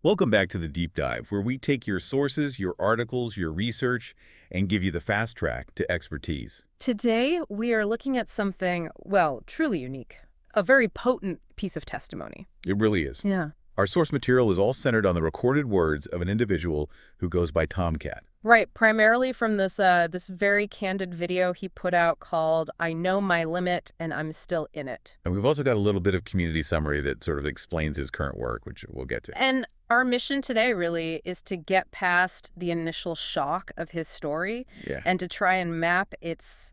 Welcome back to the Deep Dive, where we take your sources, your articles, your research, and give you the fast track to expertise. Today, we are looking at something, well, truly unique. A very potent piece of testimony. It really is. Yeah. Our source material is all centered on the recorded words of an individual who goes by Tomcat. Right, primarily from this very candid video he put out called "I Know My Limit and I'm Still in It." And we've also got a little bit of community summary that sort of explains his current work, which we'll get to. And our mission today really is to get past the initial shock of his story Yeah. and to try and map its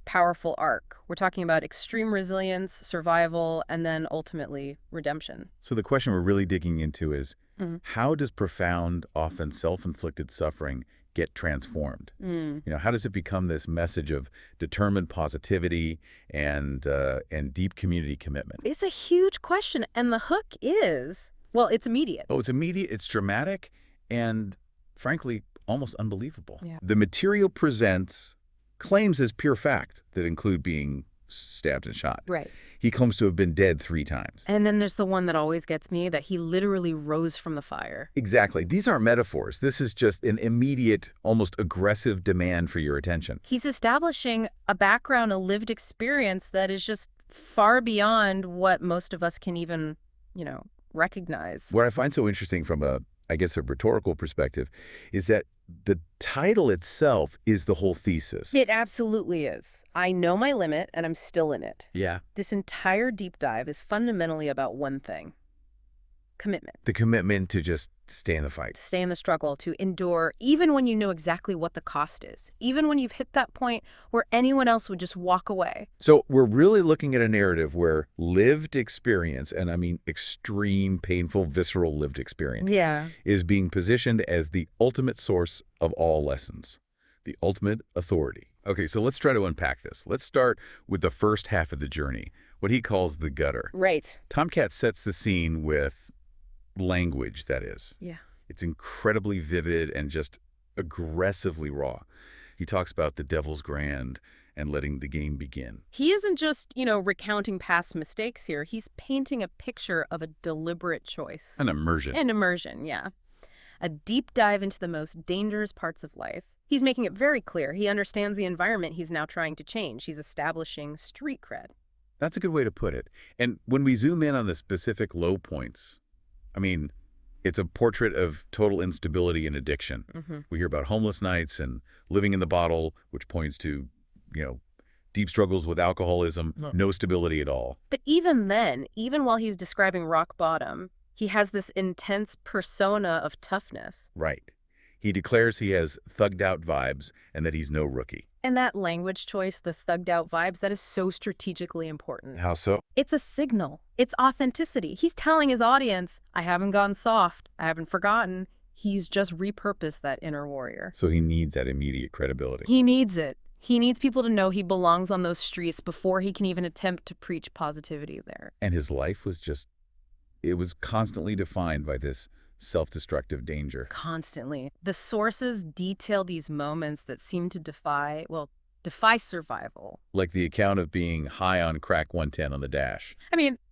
powerful arc. We're talking about extreme resilience, survival, and then ultimately redemption. So the question we're really digging into is, Mhm. how does profound, often self-inflicted suffering get transformed? How does it become this message of determined positivity and deep community commitment? It's a huge question, and the hook is, well, it's immediate. Oh, it's immediate, it's dramatic, and frankly, almost unbelievable. Yeah. The material presents claims as pure fact that include being stabbed and shot. Right. He claims to have been dead 3 times. And then there's the one that always gets me, that he literally rose from the fire. Exactly. These aren't metaphors. This is just an immediate, almost aggressive demand for your attention. He's establishing a background, a lived experience that is just far beyond what most of us can even, recognize. What I find so interesting from a rhetorical perspective is that the title itself is the whole thesis. It absolutely is. I know my limit, and I'm still in it. Yeah. This entire deep dive is fundamentally about one thing: commitment. The commitment to just stay in the fight. To stay in the struggle, to endure, even when you know exactly what the cost is, even when you've hit that point where anyone else would just walk away. So we're really looking at a narrative where lived experience, and I mean extreme, painful, visceral lived experience, Yeah. is being positioned as the ultimate source of all lessons, the ultimate authority. Okay, so let's try to unpack this. Let's start with the first half of the journey, what he calls the gutter. Right. Tomcat sets the scene with language, that is. Yeah. It's incredibly vivid and just aggressively raw. He talks about the devil's grand and letting the game begin. He isn't just, recounting past mistakes here. He's painting a picture of a deliberate choice. An immersion. An immersion, yeah. A deep dive into the most dangerous parts of life. He's making it very clear. He understands the environment he's now trying to change. He's establishing street cred. That's a good way to put it. And when we zoom in on the specific low points, it's a portrait of total instability and addiction. We hear about homeless nights and living in the bottle, which points to, deep struggles with alcoholism, no stability at all. But even then, even while he's describing rock bottom, he has this intense persona of toughness. Right. He declares he has thugged out vibes and that he's no rookie. And that language choice, the thugged out vibes, that is so strategically important. How so? It's a signal. It's authenticity. He's telling his audience, I haven't gone soft. I haven't forgotten. He's just repurposed that inner warrior. So he needs that immediate credibility. He needs it. He needs people to know he belongs on those streets before he can even attempt to preach positivity there. And his life was it was constantly defined by this self-destructive danger. Constantly. The sources detail these moments that seem to defy survival. Like the account of being high on crack 110 on the dash.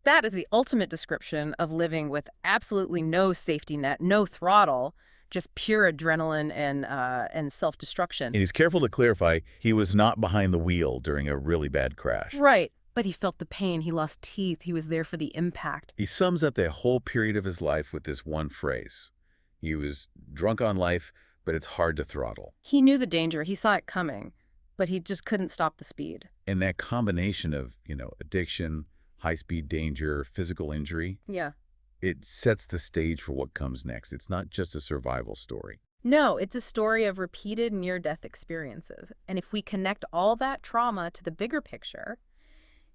That is the ultimate description of living with absolutely no safety net, no throttle, just pure adrenaline and self-destruction. And he's careful to clarify he was not behind the wheel during a really bad crash. Right. But he felt the pain. He lost teeth. He was there for the impact. He sums up the whole period of his life with this one phrase. He was drunk on life, but it's hard to throttle. He knew the danger. He saw it coming, but he just couldn't stop the speed. And that combination of, addiction, high-speed danger, physical injury, Yeah. it sets the stage for what comes next. It's not just a survival story. No, it's a story of repeated near-death experiences. And if we connect all that trauma to the bigger picture,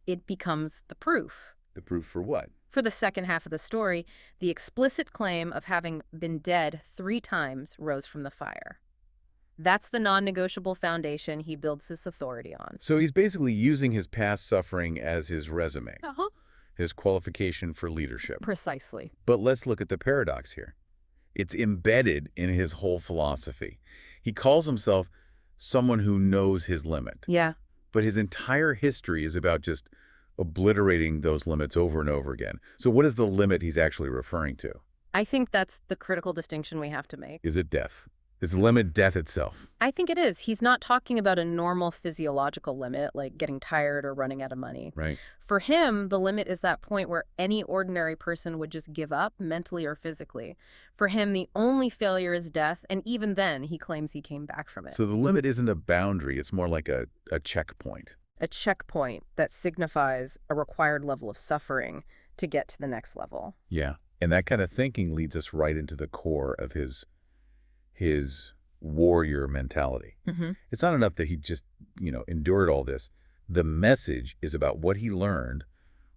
it becomes the proof. The proof for what? For the second half of the story, the explicit claim of having been dead 3 times rose from the fire. That's the non-negotiable foundation he builds his authority on. So he's basically using his past suffering as his resume, Uh-huh. his qualification for leadership. Precisely. But let's look at the paradox here. It's embedded in his whole philosophy. He calls himself someone who knows his limit. Yeah. But his entire history is about just obliterating those limits over and over again. So what is the limit he's actually referring to? I think that's the critical distinction we have to make. Is it death? Is the limit death itself? I think it is. He's not talking about a normal physiological limit, like getting tired or running out of money. Right. For him, the limit is that point where any ordinary person would just give up, mentally or physically. For him, the only failure is death, and even then, he claims he came back from it. So the limit isn't a boundary, it's more like a checkpoint. A checkpoint that signifies a required level of suffering to get to the next level. Yeah. And that kind of thinking leads us right into the core of his warrior mentality. It's not enough that he just, endured all this. The message is about what he learned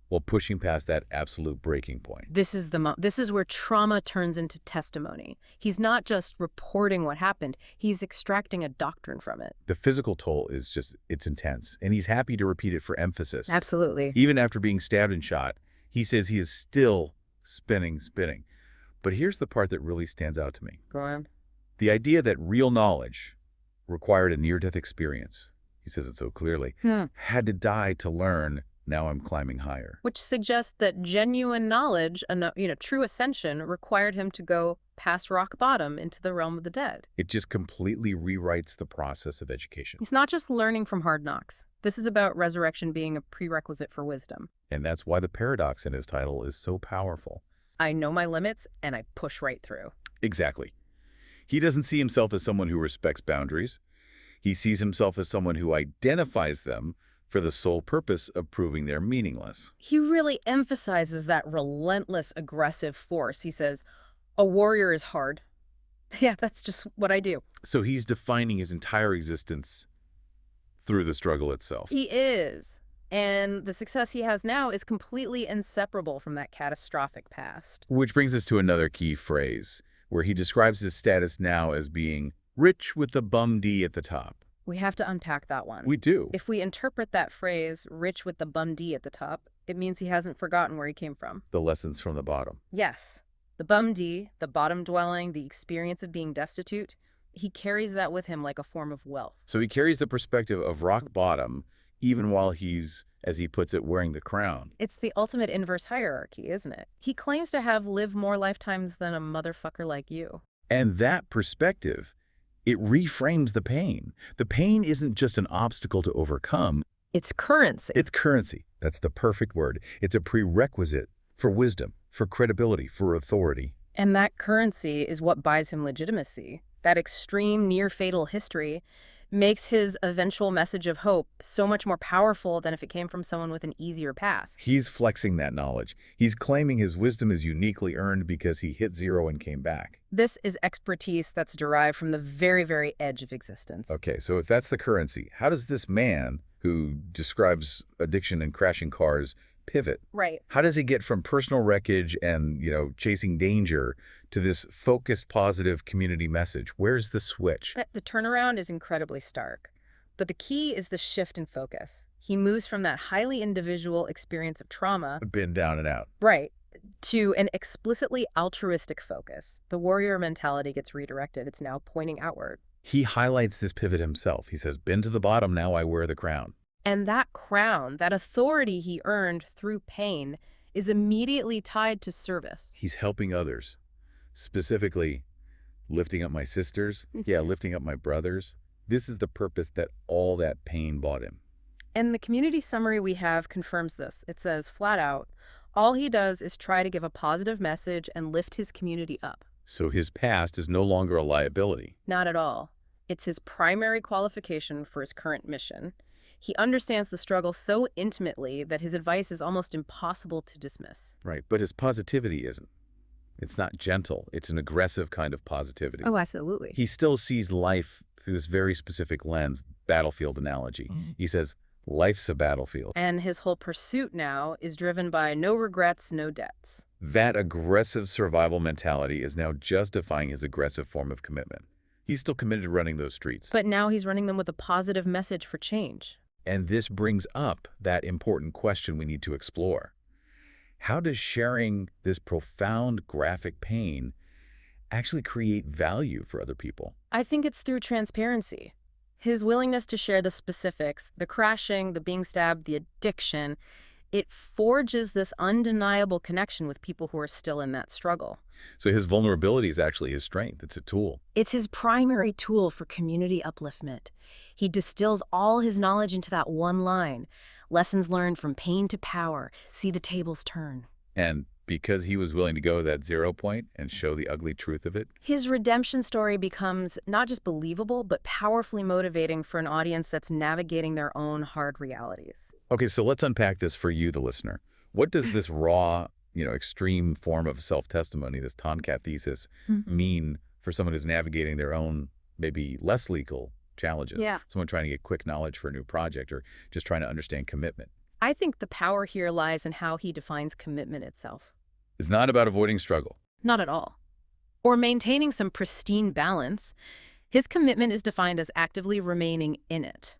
while pushing past that absolute breaking point. This is where trauma turns into testimony. He's not just reporting what happened, he's extracting a doctrine from it. The physical toll is it's intense, and he's happy to repeat it for emphasis. Absolutely. Even after being stabbed and shot, he says he is still spinning. But here's the part that really stands out to me. Go on. The idea that real knowledge required a near-death experience, he says it so clearly, had to die to learn, now I'm climbing higher. Which suggests that genuine knowledge, true ascension, required him to go past rock bottom into the realm of the dead. It just completely rewrites the process of education. He's not just learning from hard knocks. This is about resurrection being a prerequisite for wisdom. And that's why the paradox in his title is so powerful. I know my limits, and I push right through. Exactly. He doesn't see himself as someone who respects boundaries. He sees himself as someone who identifies them for the sole purpose of proving they're meaningless. He really emphasizes that relentless, aggressive force. He says, a warrior is hard. Yeah, that's just what I do. So he's defining his entire existence through the struggle itself. He is. And the success he has now is completely inseparable from that catastrophic past. Which brings us to another key phrase, where he describes his status now as being rich with the bum D at the top. We have to unpack that one. We do. If we interpret that phrase, rich with the bum D at the top, it means he hasn't forgotten where he came from. The lessons from the bottom. Yes. The bum D, the bottom dwelling, the experience of being destitute, he carries that with him like a form of wealth. So he carries the perspective of rock bottom, even while he's, as he puts it, wearing the crown. It's the ultimate inverse hierarchy, isn't it? He claims to have lived more lifetimes than a motherfucker like you. And that perspective, it reframes the pain. The pain isn't just an obstacle to overcome. It's currency. It's currency. That's the perfect word. It's a prerequisite for wisdom, for credibility, for authority. And that currency is what buys him legitimacy. That extreme, near-fatal history makes his eventual message of hope so much more powerful than if it came from someone with an easier path. He's flexing that knowledge. He's claiming his wisdom is uniquely earned because he hit zero and came back. This is expertise that's derived from the very, very edge of existence. Okay, so if that's the currency, how does this man who describes addiction and crashing cars pivot? Right. How does he get from personal wreckage and, chasing danger to this focused, positive community message? Where's the switch? The turnaround is incredibly stark, but the key is the shift in focus. He moves from that highly individual experience of trauma, Been down and out. right, to an explicitly altruistic focus. The warrior mentality gets redirected. It's now pointing outward. He highlights this pivot himself. He says, been to the bottom, now I wear the crown. And that crown, that authority he earned through pain, is immediately tied to service. He's helping others, specifically lifting up my sisters, lifting up my brothers. This is the purpose that all that pain bought him. And the community summary we have confirms this. It says, flat out, all he does is try to give a positive message and lift his community up. So his past is no longer a liability. Not at all. It's his primary qualification for his current mission. He understands the struggle so intimately that his advice is almost impossible to dismiss. Right, but his positivity isn't. It's not gentle. It's an aggressive kind of positivity. Oh, absolutely. He still sees life through this very specific lens, battlefield analogy. He says, life's a battlefield. And his whole pursuit now is driven by no regrets, no debts. That aggressive survival mentality is now justifying his aggressive form of commitment. He's still committed to running those streets. But now he's running them with a positive message for change. And this brings up that important question we need to explore. How does sharing this profound graphic pain actually create value for other people? I think it's through transparency. His willingness to share the specifics, the crashing, the being stabbed, the addiction, It forges this undeniable connection with people who are still in that struggle. So his vulnerability is actually his strength. It's a tool. It's his primary tool for community upliftment. He distills all his knowledge into that one line. Lessons learned from pain to power. See the tables turn. And because he was willing to go to that 0 point and show the ugly truth of it. His redemption story becomes not just believable, but powerfully motivating for an audience that's navigating their own hard realities. Okay, so let's unpack this for you, the listener. What does this raw, extreme form of self-testimony, this Tomcat thesis, mean for someone who's navigating their own, maybe less legal challenges? Yeah. Someone trying to get quick knowledge for a new project or just trying to understand commitment. I think the power here lies in how he defines commitment itself. It's not about avoiding struggle. Not at all. Or maintaining some pristine balance. His commitment is defined as actively remaining in it,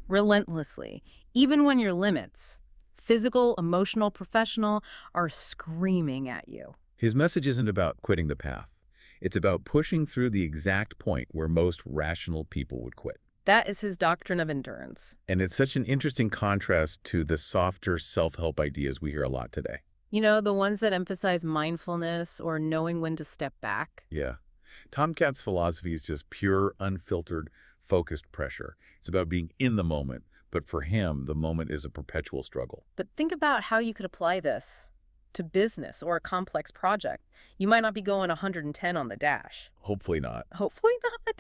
relentlessly, even when your limits, physical, emotional, professional, are screaming at you. His message isn't about quitting the path. It's about pushing through the exact point where most rational people would quit. That is his doctrine of endurance. And it's such an interesting contrast to the softer self-help ideas we hear a lot today. You know, the ones that emphasize mindfulness or knowing when to step back. Yeah. Tomcat's philosophy is just pure, unfiltered, focused pressure. It's about being in the moment, but for him, the moment is a perpetual struggle. But think about how you could apply this to business or a complex project. You might not be going 110 on the dash. Hopefully not. Hopefully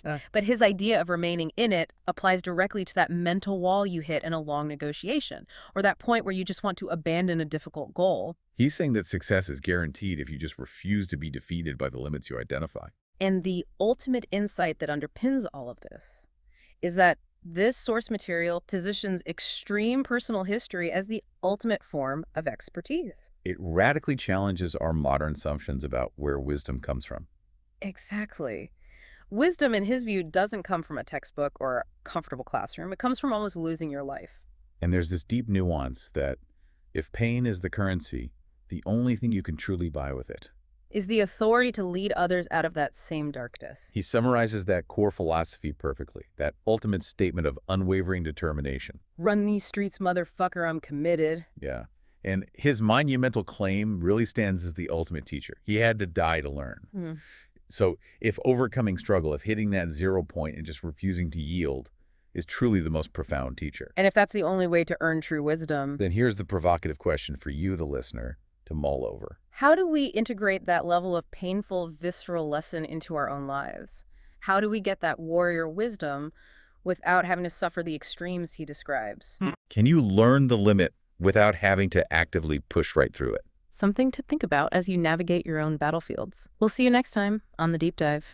not. But his idea of remaining in it applies directly to that mental wall you hit in a long negotiation, or that point where you just want to abandon a difficult goal. He's saying that success is guaranteed if you just refuse to be defeated by the limits you identify. And the ultimate insight that underpins all of this is that this source material positions extreme personal history as the ultimate form of expertise. It radically challenges our modern assumptions about where wisdom comes from. Exactly. Wisdom, in his view, doesn't come from a textbook or a comfortable classroom. It comes from almost losing your life. And there's this deep nuance that if pain is the currency, the only thing you can truly buy with it is the authority to lead others out of that same darkness. He summarizes that core philosophy perfectly, that ultimate statement of unwavering determination. Run these streets, motherfucker, I'm committed. Yeah. And his monumental claim really stands as the ultimate teacher. He had to die to learn. So if overcoming struggle, if hitting that 0 point and just refusing to yield is truly the most profound teacher. And if that's the only way to earn true wisdom, then here's the provocative question for you, the listener, to mull over. How do we integrate that level of painful, visceral lesson into our own lives? How do we get that warrior wisdom without having to suffer the extremes he describes? Can you learn the limit without having to actively push right through it? Something to think about as you navigate your own battlefields. We'll see you next time on The Deep Dive.